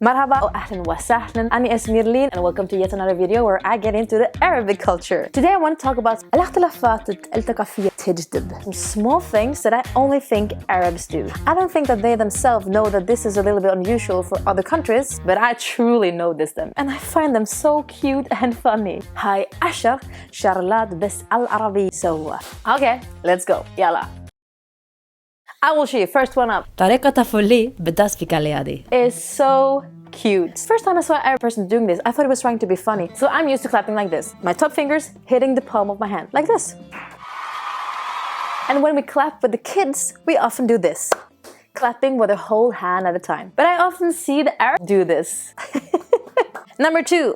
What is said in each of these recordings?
مرحبا وأهلا وسهلا. أنا اسمي إرلين and welcome to yet another video where I get into the Arabic culture. Today I want to talk about الاختلافات الثقافية تجذب. Small things that I only think Arabs do. I don't think that they themselves know that this is a little bit unusual for other countries, but I truly notice them and I find them so cute and funny. هاي 10 شغلات بس العربي يسوها. Okay, let's go. يلا. I will show you. First one up. طريقة طفولي بالداس في كاليادي. Is so cute. First time I saw a person doing this, I thought it was trying to be funny. So I'm used to clapping like this. My top fingers hitting the palm of my hand, like this. And when we clap with the kids, we often do this. Clapping with a whole hand at a time. But I often see the Arabs do this. Number 2.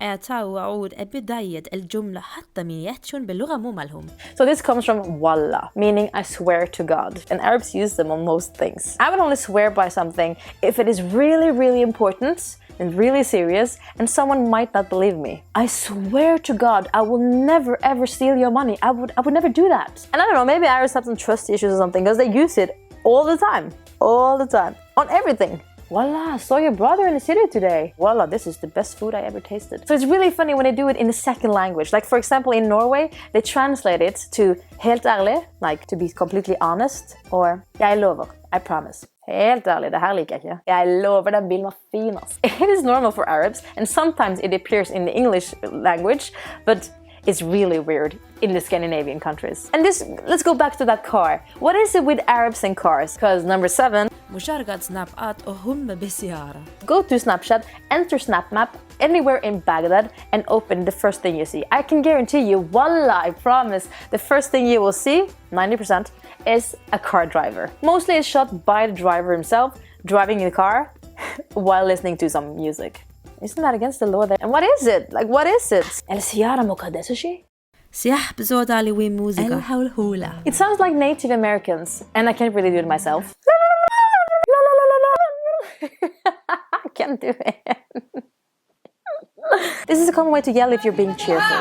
إعطاء وعود بداية الجملة حتى من يحتشون باللغة مو مالهم. So this comes from wallah, meaning I swear to God. And Arabs use them on most things. I would only swear by something if it is really, really important and really serious, and someone might not believe me. I swear to God, I will never ever steal your money. I would never do that. And I don't know, maybe Arabs have some trust issues or something because they use it all the time. All the time. On everything. Wallah, saw your brother in the city today. Wallah, this is the best food I ever tasted. So it's really funny when they do it in a second language. Like for example, in Norway, they translate it to helt ærlig, like to be completely honest, or jeg lover, I promise. Helt ærlig, det her liker jeg ikke. Jeg lover den bilen var fin, ass. It is normal for Arabs, and sometimes it appears in the English language, but it's really weird in the Scandinavian countries. And this, let's go back to that car. What is it with Arabs and cars? Because number 7, مشاركة سنابات وهم بالسيارة. Go to Snapchat, enter SnapMap anywhere in Baghdad and open the first thing you see. I can guarantee you, wallah, I promise, the first thing you will see, 90%, is a car driver. Mostly it's shot by the driver himself, driving in the car while listening to some music. Isn't that against the law there? And what is it? Like, what is it? السيارة مقدسة شيء؟ سياح بزود على وين موسيقى الهولهولة. It sounds like Native Americans, and I can't really do it myself. I can't do it. This is a common way to yell if you're being cheerful.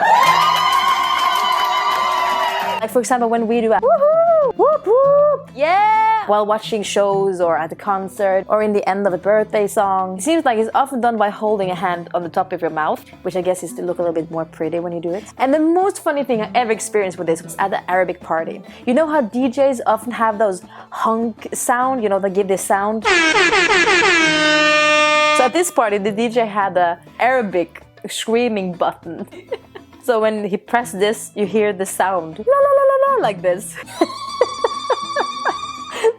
Like for example, when we do a woohoo, whoop whoop, yeah, while watching shows or at a concert or in the end of a birthday song. It seems like it's often done by holding a hand on the top of your mouth, which I guess is to look a little bit more pretty when you do it. And the most funny thing I ever experienced with this was at the Arabic party. You know how DJs often have those honk sound, you know, they give this sound? So at this party, the DJ had the Arabic screaming button. So when he pressed this, you hear the sound, la la la la la, like this.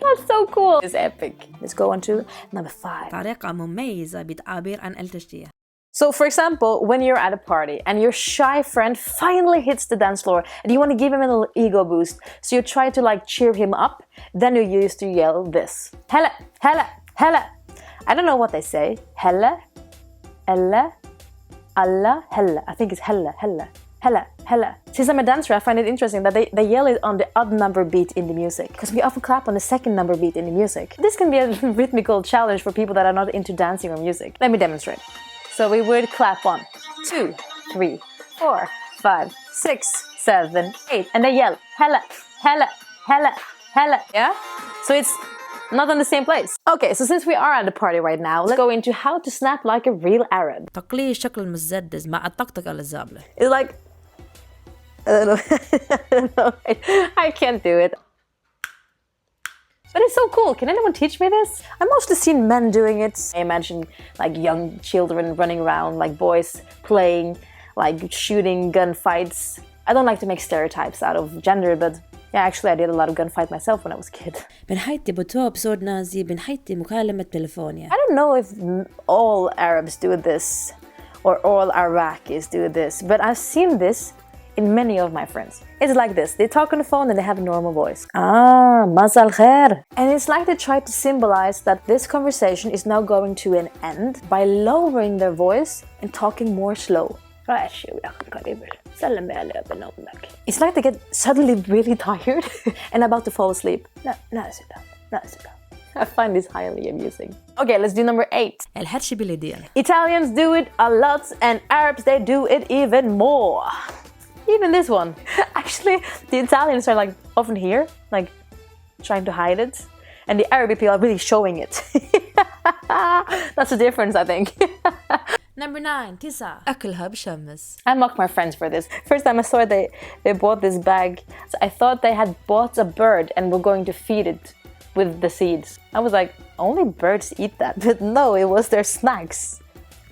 That's so cool. It's epic. Let's go on to number 5. طريقة مميزة بتعبير عن التشجيع. So for example, when you're at a party and your shy friend finally hits the dance floor and you want to give him a little ego boost, so you try to like cheer him up, then you used to yell this. Hella, hella, hella. I don't know what they say. Hella, ella, Allah, hella. I think it's hella, hella, hella, hella. Since I'm a dancer, I find it interesting that they yell it on the odd number beat in the music. Because we often clap on the second number beat in the music. This can be a rhythmical challenge for people that are not into dancing or music. Let me demonstrate. So we would clap 1, 2, 3, 4, 5, 6, 7, 8. And they yell, hella, hella, hella, hella. Yeah? So it's not in the same place. Okay, so since we are at a party right now, let's go into how to snap like a real Arab. تقليل الشكل المسدس مع الطقطقة للزابلة. It's like, I don't know. I can't do it. But it's so cool. Can anyone teach me this? I've mostly seen men doing it. I imagine like young children running around, like boys playing, like shooting gunfights. I don't like to make stereotypes out of gender, but yeah, actually I did a lot of gunfight myself when I was a kid. بنحيتي بتوب صوت نازي بنحيتي مكالمة تلفونية. I don't know if all Arabs do this or all Iraqis do this, but I've seen this in many of my friends. It's like this. They talk on the phone and they have a normal voice. Ah, masal khair. And it's like they try to symbolize that this conversation is now going to an end by lowering their voice and talking more slow. It's like they get suddenly really tired and about to fall asleep. I find this highly amusing. Okay, let's do number 8. الحرش باليدين. Italians do it a lot and Arabs, they do it even more. Even this one. Actually, the Italians are like often here, like trying to hide it. And the Arabic people are really showing it. That's the difference, I think. Number 9 9 أكلها بشمس. I mock my friends for this. First time I saw it, they bought this bag. So I thought they had bought a bird and were going to feed it with the seeds. I was like, only birds eat that. But no, it was their snacks.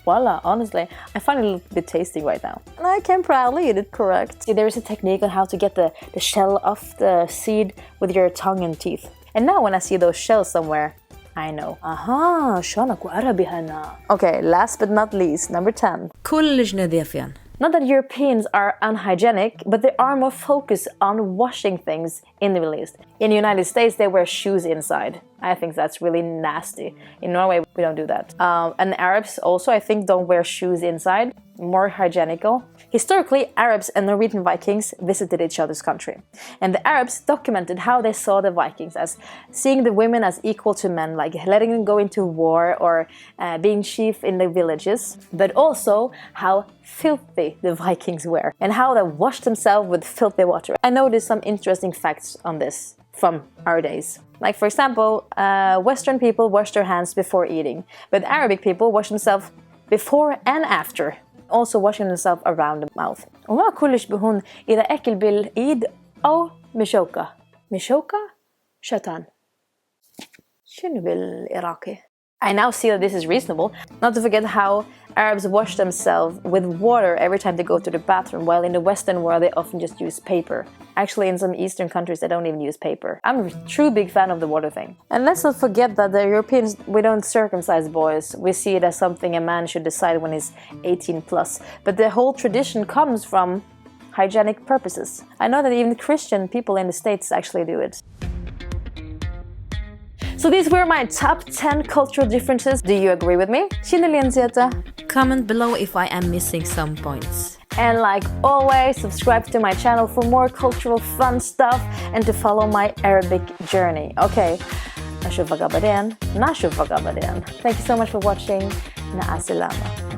Voila, honestly, I find it a little bit tasty right now. And I can proudly eat it correct. See, there is a technique on how to get the shell off the seed with your tongue and teeth. And now when I see those shells somewhere, I know. Aha, شغلات عربي هنا. Okay, last but not least, number 10. كل نظيفين. Not that Europeans are unhygienic, but they are more focused on washing things in the Middle East. In the United States, they wear shoes inside. I think that's really nasty. In Norway, we don't do that. And Arabs also, I think, don't wear shoes inside. More hygienical. Historically, Arabs and Norwegian Vikings visited each other's country. And the Arabs documented how they saw the Vikings as seeing the women as equal to men, like letting them go into war or being chief in the villages, but also how filthy the Vikings were and how they washed themselves with filthy water. I noticed some interesting facts on this from our days. Like, for example, Western people wash their hands before eating, but Arabic people wash themselves before and after. Also washing themselves around the mouth. وما كلش بهون إذا أكل بالإيد أو مشوكة. مشوكة؟ شتان. شنو بالعراقي? I now see that this is reasonable. Not to forget how Arabs wash themselves with water every time they go to the bathroom, while in the Western world they often just use paper. Actually, in some Eastern countries they don't even use paper. I'm a true big fan of the water thing. And let's not forget that the Europeans, we don't circumcise boys. We see it as something a man should decide when he's 18 plus. But the whole tradition comes from hygienic purposes. I know that even Christian people in the States actually do it. So these were my top 10 cultural differences. Do you agree with me? Comment below if I am missing some points. And like always, subscribe to my channel for more cultural fun stuff and to follow my Arabic journey. Okay, نشوفك بعدين. Thank you so much for watching. مع السلامة.